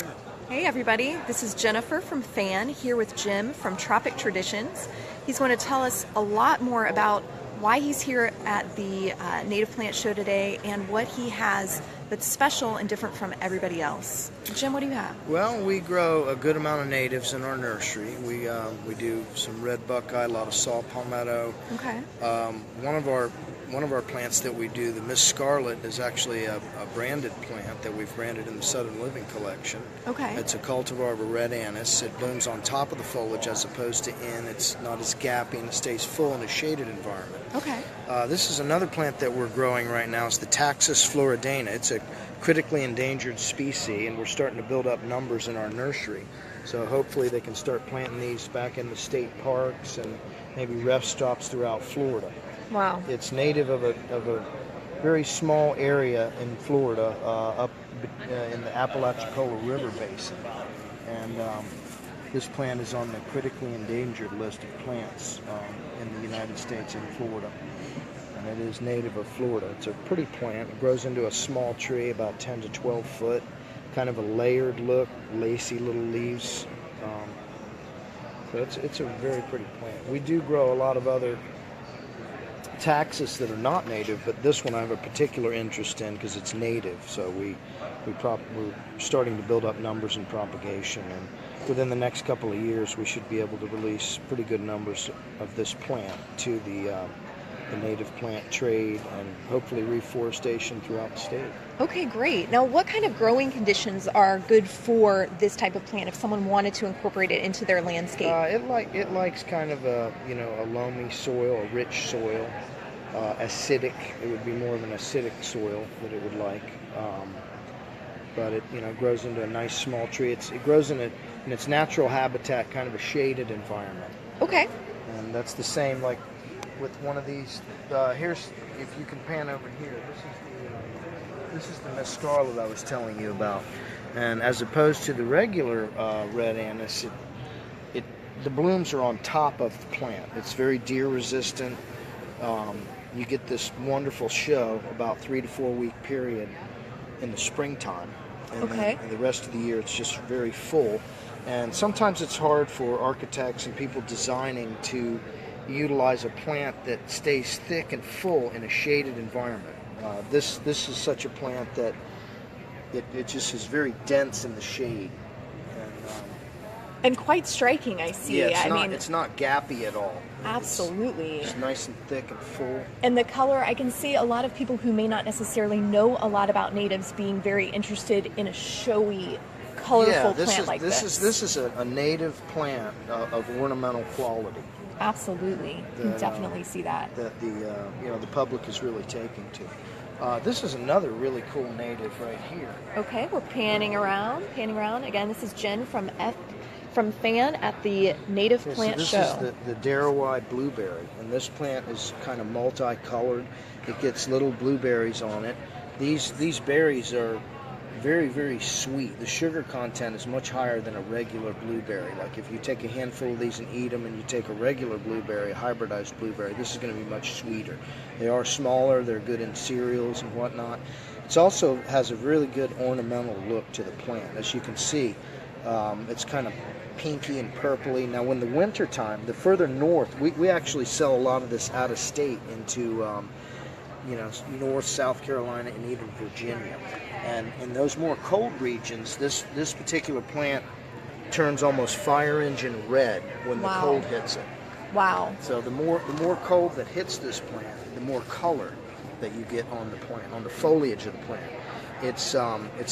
Sure. Hey everybody, this is Jennifer from Fan here with Jim from Tropic Traditions. He's going to tell us a lot more about why he's here at the Native Plant Show today and what he has that's special and different from everybody else. Jim, what do you have? Well, we grow a good amount of natives in our nursery. We do some red buckeye, a lot of saw palmetto. Okay. One of our plants that we do, the Miss Scarlet, is actually a branded plant that we've branded in the Southern Living Collection. Okay. It's a cultivar of a red anise. It blooms on top of the foliage as opposed to in. It's not as gappy, it stays full in a shaded environment. Okay. This is another plant that we're growing right now. It's the Taxa floridana. It's a critically endangered species, and we're starting to build up numbers in our nursery. So hopefully they can start planting these back in the state parks and maybe rest stops throughout Florida. Wow. It's native of a very small area in Florida, up in the Apalachicola River Basin. And this plant is on the critically endangered list of plants in the United States and Florida. And it is native of Florida. It's a pretty plant. It grows into a small tree, about 10 to 12 foot. Kind of a layered look, lacy little leaves. So it's a very pretty plant. We do grow a lot of other taxus that are not native, but this one I have a particular interest in because it's native. So we're starting to build up numbers in propagation, and within the next couple of years we should be able to release pretty good numbers of this plant to the native plant trade and hopefully reforestation throughout the state. Okay, great. Now, what kind of growing conditions are good for this type of plant if someone wanted to incorporate it into their landscape? It likes kind of a loamy soil, a rich soil, acidic. It would be more of an acidic soil that it would like. But it grows into a nice small tree. It grows in its natural habitat, kind of a shaded environment. Okay. And that's the same like with one of these. Here's, if you can pan over here, this is the Miss Scarlet I was telling you about. And as opposed to the regular red anise, the blooms are on top of the plant. It's very deer resistant. You get this wonderful show about 3 to 4 week period in the springtime. And okay. then the rest of the year it's just very full. And sometimes it's hard for architects and people designing to utilize a plant that stays thick and full in a shaded environment. This is such a plant that it just is very dense in the shade. And quite striking, I see. Yeah, it's not gappy at all. Absolutely. It's nice and thick and full. And the color, I can see a lot of people who may not necessarily know a lot about natives being very interested in a showy, colorful plant like this. This is a native plant of ornamental quality. Absolutely. You can definitely see that. That the public is really taking to. This is another really cool native right here. Okay, we're panning around. Again, this is Jen from Fan at the Native Plant Show. This is the Darryl blueberry, and this plant is kind of multicolored. It gets little blueberries on it. These berries are very, very sweet. The sugar content is much higher than a regular blueberry. Like if you take a handful of these and eat them, and you take a regular blueberry, a hybridized blueberry, this is going to be much sweeter. They are smaller. They're good in cereals and whatnot. It also has a really good ornamental look to the plant. As you can see, it's kind of pinky and purpley. Now, in the winter time, the further north, we actually sell a lot of this out of state into North, South Carolina, and even Virginia. And in those more cold regions, this particular plant turns almost fire engine red when the cold hits it. Wow. So the more cold that hits this plant, the more color that you get on the plant, on the foliage of the plant. It's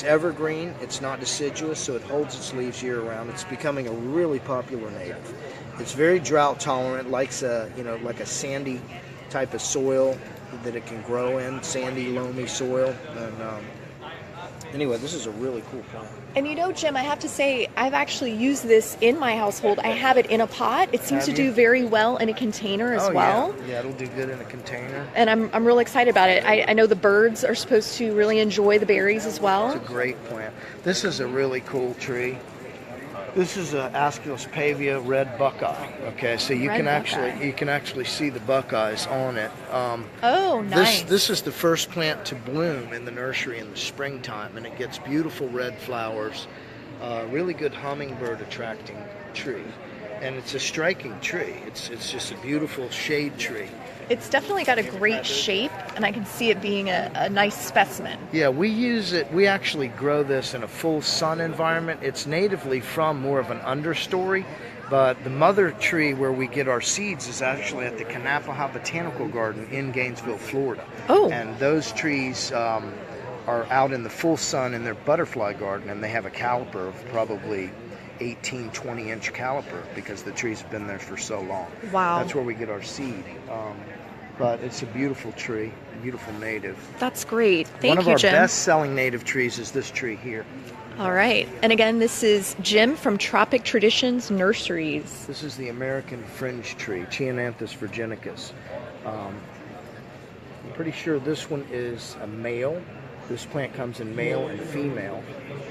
evergreen. It's not deciduous, so it holds its leaves year round. It's becoming a really popular native. It's very drought tolerant, likes like a sandy type of soil that it can grow in, sandy, loamy soil. And anyway, this is a really cool plant. And Jim, I have to say, I've actually used this in my household. I have it in a pot. It seems to do very well in a container as well. Yeah, it'll do good in a container. And I'm really excited about it. I know the birds are supposed to really enjoy the berries as well. It's a great plant. This is a really cool tree. This is a Asculus pavia red buckeye. Okay, so you can actually see the buckeyes on it. Oh, nice. This is the first plant to bloom in the nursery in the springtime, and it gets beautiful red flowers. really good hummingbird attracting tree. And it's a striking tree. It's just a beautiful shade tree. It's definitely got a great shape, and I can see it being a nice specimen. Yeah, we actually grow this in a full sun environment. It's natively from more of an understory, but the mother tree where we get our seeds is actually at the Kanapaha Botanical Garden in Gainesville, Florida. Oh. And those trees are out in the full sun in their butterfly garden, and they have a caliper of probably 18, 20-inch caliper because the trees have been there for so long. Wow. That's where we get our seed. But it's a beautiful tree, a beautiful native. That's great. Thank you, Jim. One of our best-selling native trees is this tree here. All right. And again, this is Jim from Tropic Traditions Nurseries. This is the American fringe tree, Chiananthus virginicus. I'm pretty sure this one is a male. This plant comes in male and female.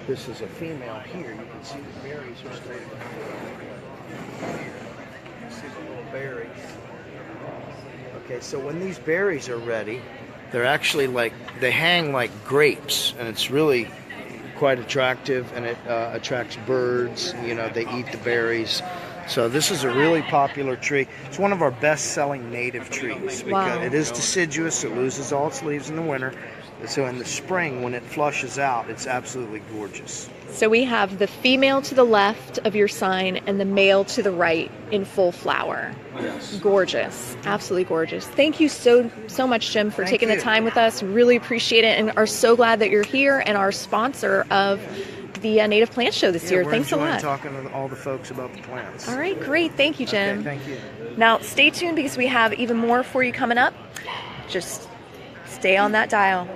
This is a female here. You can see the berries are starting to form. Here. You see the little berries. Okay, so when these berries are ready, they're actually they hang like grapes, and it's really quite attractive, and it attracts birds. You know, they eat the berries. So this is a really popular tree. It's one of our best-selling native trees. Because it is deciduous. It loses all its leaves in the winter. So in the spring, when it flushes out, it's absolutely gorgeous. So we have the female to the left of your sign and the male to the right in full flower. Yes. Gorgeous. Absolutely gorgeous. Thank you so much, Jim, for taking the time with us. Really appreciate it, and are so glad that you're here and our sponsor of the Native Plant Show this year. Thanks a lot. We're enjoying talking to all the folks about the plants. All right, great. Thank you, Jim. Okay, thank you. Now, stay tuned because we have even more for you coming up. Just stay on that dial.